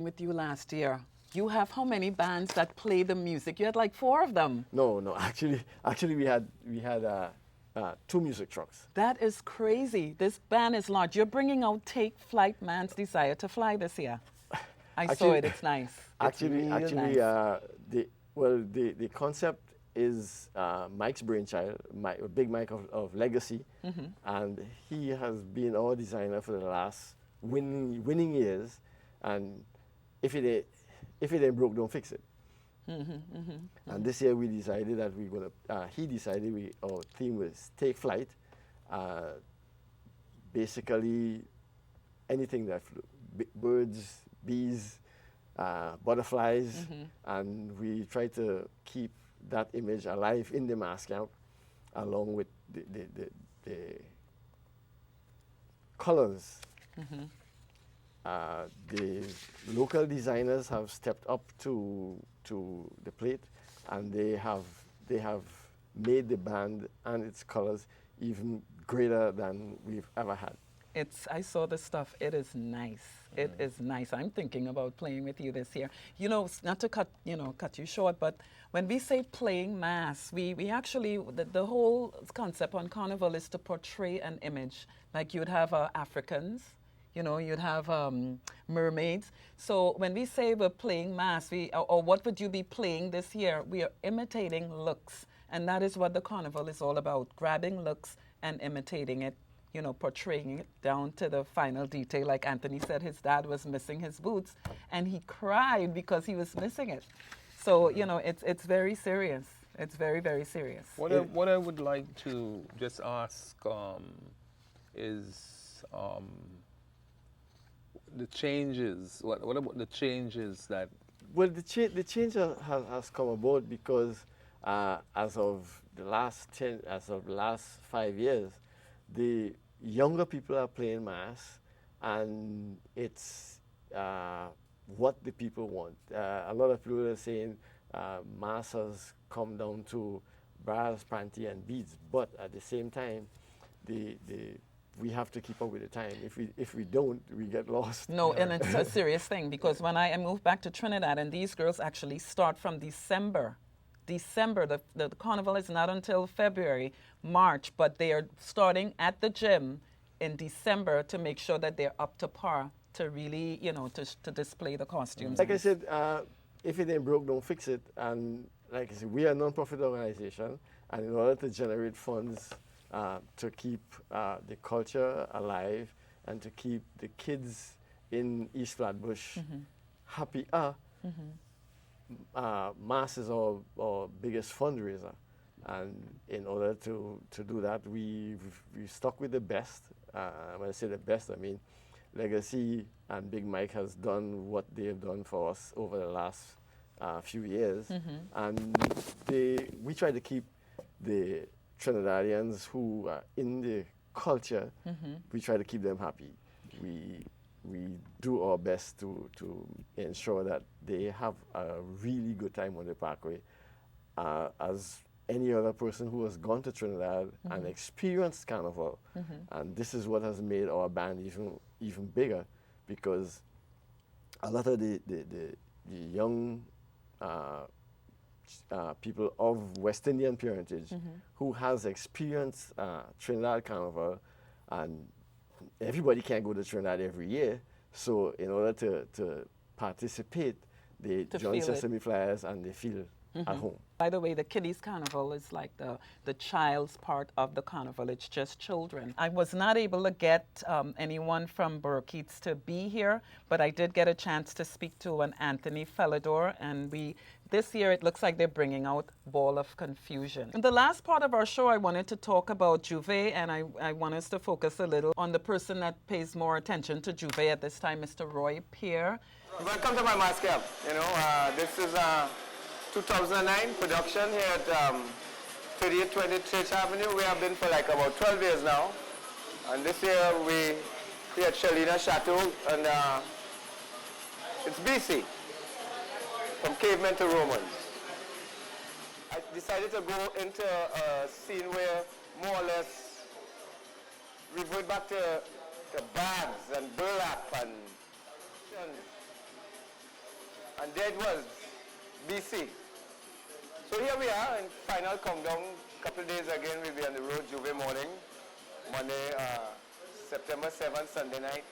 with you last year. You have how many bands that play the music? You had like 4 of them. No. Actually, we had two music trucks. That is crazy. This band is large. You're bringing out Take Flight Man's Desire to Fly this year. I saw it. It's nice. Actually, it's real nice. The concept is Mike's brainchild, Big Mike of Legacy, and he has been our designer for the last winning years. And if it ain't broke, don't fix it. And this year we decided that we're gonna. He decided our theme was Take Flight. Basically, anything that birds, bees, butterflies, and we try to keep that image alive in the mass camp, along with the colors. The local designers have stepped up to the plate, and they have made the band and its colors even greater than we've ever had. I saw the stuff. It is nice. It is nice. I'm thinking about playing with you this year. You know, not to cut you short, but when we say playing mass, we actually, the whole concept on Carnival is to portray an image. Like you'd have Africans, you'd have mermaids. So when we say we're playing mass, or what would you be playing this year? We are imitating looks. And that is what the Carnival is all about, grabbing looks and imitating it, portraying it down to the final detail. Like Anthony said, his dad was missing his boots, and he cried because he was missing it. So, it's very serious. It's very, very serious. What I would like to just ask is the changes. What about the changes that? Well, the change has come about because as of the last 5 years, the younger people are playing mass, and it's what the people want. A lot of people are saying mass has come down to bras, panty, and beads, but at the same time, we have to keep up with the time. If we don't, we get lost. No, and it's a serious thing, because when I moved back to Trinidad, and these girls actually start from December. The carnival is not until February, March, but they are starting at the gym in December to make sure that they're up to par to really, to display the costumes. Like I said, if it ain't broke, don't fix it. And like I said, we are a non-profit organization, and in order to generate funds to keep the culture alive and to keep the kids in East Flatbush happy, mass is our biggest fundraiser, and in order to do that, we stuck with the best. When I say the best, I mean Legacy and Big Mike has done what they have done for us over the last few years, and we try to keep the Trinidadians who are in the culture. We try to keep them happy. We do our best to ensure that they have a really good time on the parkway. As any other person who has gone to Trinidad and experienced Carnival, and this is what has made our band even bigger, because a lot of the young people of West Indian parentage who has experienced Trinidad Carnival, and everybody can't go to Trinidad every year, so in order to participate, they join Sesame Flyers and they feel at home. By the way, the Kiddies Carnival is like the child's part of the carnival. It's just children. I was not able to get anyone from Burkeats to be here, but I did get a chance to speak to an Anthony Felidor, and this year it looks like they're bringing out Ball of Confusion. In the last part of our show, I wanted to talk about Juvie, and I want us to focus a little on the person that pays more attention to Juvie at this time, Mr. Roy Pierre. Welcome to my mass camp. This is 2009 production here at 3820 Church Avenue. We have been for like about 12 years now. And this year we at Shelina Chateau, and it's BC, from cavemen to Romans. I decided to go into a scene where more or less revert back to bags and burlap and and there it was, BC. So here we are in final countdown. Couple days again, we'll be on the road, Juvie morning, Monday, September 7th, Sunday night.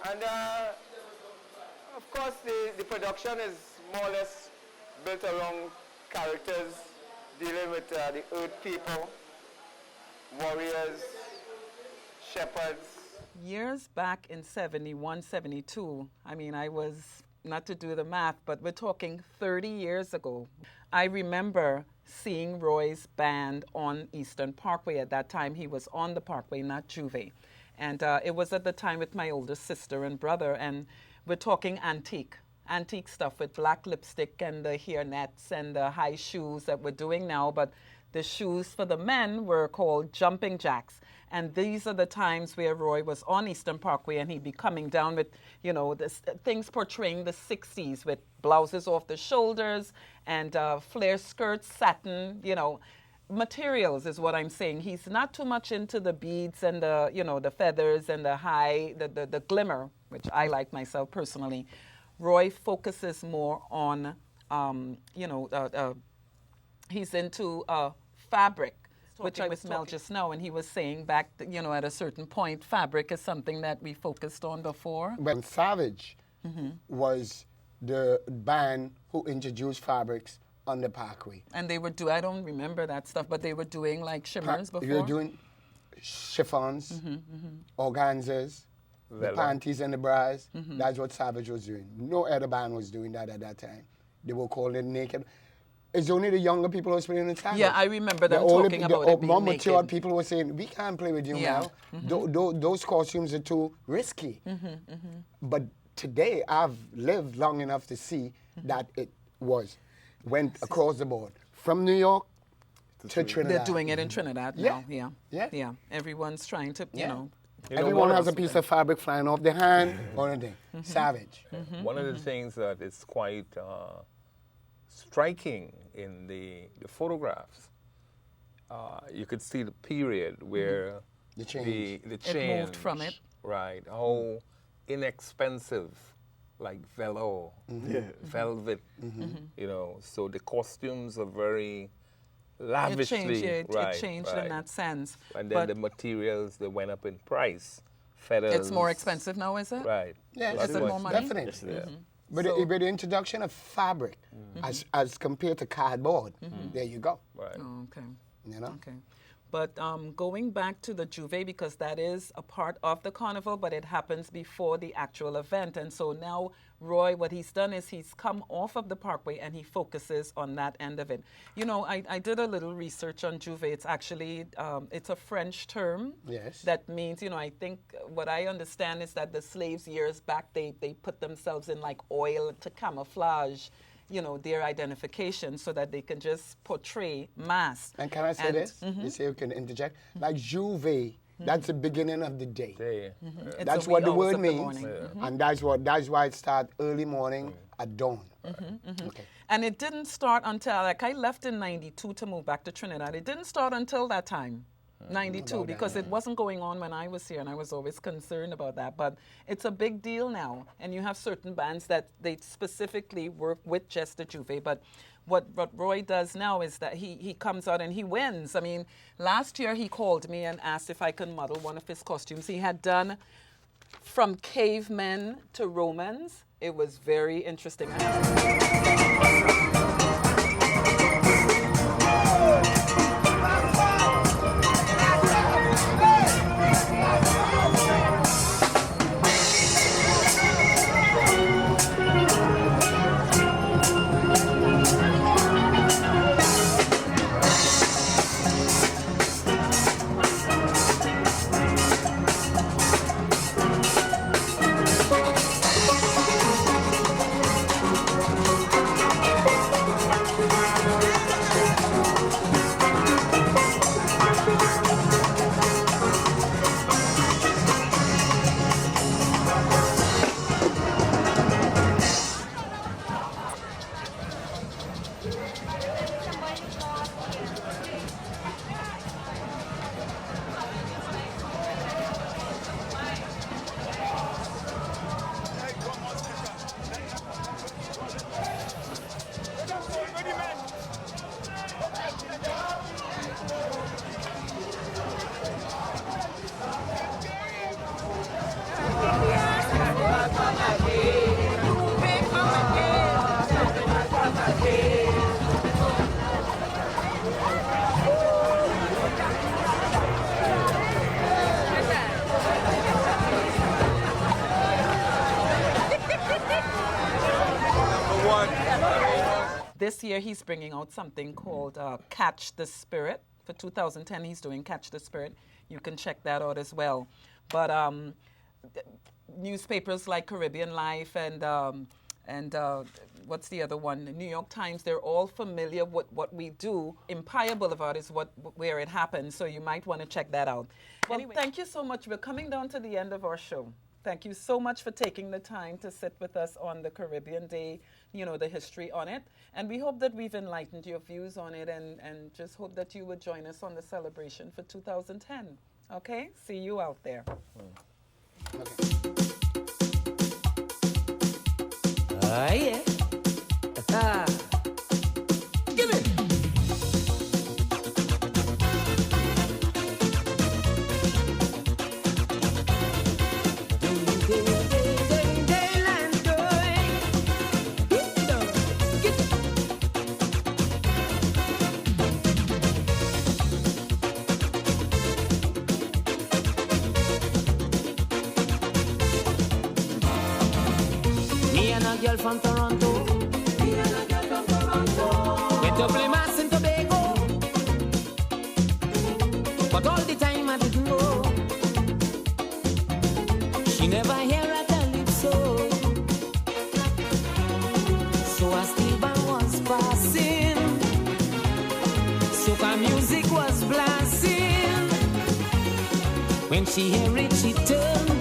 And of course, the production is more or less built around characters dealing with the earth people, warriors, shepherds. Years back in 71, 72, I mean, I was, not to do the math, but we're talking 30 years ago. I remember seeing Roy's band on Eastern Parkway. At that time, he was on the Parkway, not Juvie. And it was at the time with my older sister and brother, and we're talking antique stuff with black lipstick and the hair nets and the high shoes that we're doing now, but the shoes for the men were called jumping jacks. And these are the times where Roy was on Eastern Parkway and he'd be coming down with, you know, things portraying the 60s with blouses off the shoulders and flare skirts, satin, you know, materials is what I'm saying. He's not too much into the beads and the, you know, the feathers and the glimmer, which I like myself personally. Roy focuses more on, he's into fabric, which I was Mel just now, and he was saying back, you know, at a certain point, fabric is something that we focused on before. When Savage was the band who introduced fabrics on the Parkway. And they were I don't remember that stuff, but they were doing like shimmers before. They were doing chiffons, organzas, the panties and the bras. That's what Savage was doing. No other band was doing that at that time. They were called it naked. It's only the younger people who was playing the Savage. Yeah, I remember them talking about it being more mature naked. people were saying, we can't play with you now. Those costumes are too risky. But today, I've lived long enough to see that it went across the board. From New York to Trinidad. They're doing it in Trinidad now. Yeah. Everyone's trying to, you know. Everyone has a piece of fabric flying off their hand or anything. Savage. One of the things that is quite striking in the photographs, you could see the period where the change. The change. It moved from it. Right. How inexpensive, like velvet, you know, so the costumes are very lavishly. It changed in that sense. And then the materials, they went up in price. Feathers. It's more expensive now, is it? Right. Yeah, Is it more money? definitely. Yeah. But with the introduction of fabric as compared to cardboard, there you go. Right. Oh, okay. You know? Okay. But going back to the Juvie, because that is a part of the carnival, but it happens before the actual event. And so now Roy, what he's done is he's come off of the Parkway and he focuses on that end of it. You know, I did a little research on Juvie. It's actually, it's a French term. Yes. That means, you know, I think what I understand is that the slaves years back, they put themselves in like oil to camouflage, you know, their identification so that they can just portray mass. And can I say this? You say you can interject. Like Juvie, that's the beginning of the day. It's That's the what wee the hours word of the means. morning. And that's why it starts early morning at dawn. Okay. And it didn't start until, like, I left in 92 to move back to Trinidad. It didn't start until that time, 92, because it wasn't going on when I was here, and I was always concerned about that. But it's a big deal now, and you have certain bands that they specifically work with just the Juvie. But what Roy does now is that he comes out and he wins. I mean, last year he called me and asked if I could model one of his costumes. He had done from cavemen to Romans. It was very interesting. This year he's bringing out something called Catch the Spirit. For 2010 he's doing Catch the Spirit. You can check that out as well. But newspapers like Caribbean Life and what's the other one? The New York Times, they're all familiar with what we do. Empire Boulevard is where it happens, so you might want to check that out. Well, anyway, thank you so much. We're coming down to the end of our show. Thank you so much for taking the time to sit with us on the Caribbean Day, you know, the history on it. And we hope that we've enlightened your views on it and just hope that you would join us on the celebration for 2010. Okay? See you out there. Yeah. Give it. Girl from Toronto, get to play mass in Tobago, but all the time I didn't know. She never hear a calypso, so a steel band was passing, soca music was blasting. When she hear it, she turned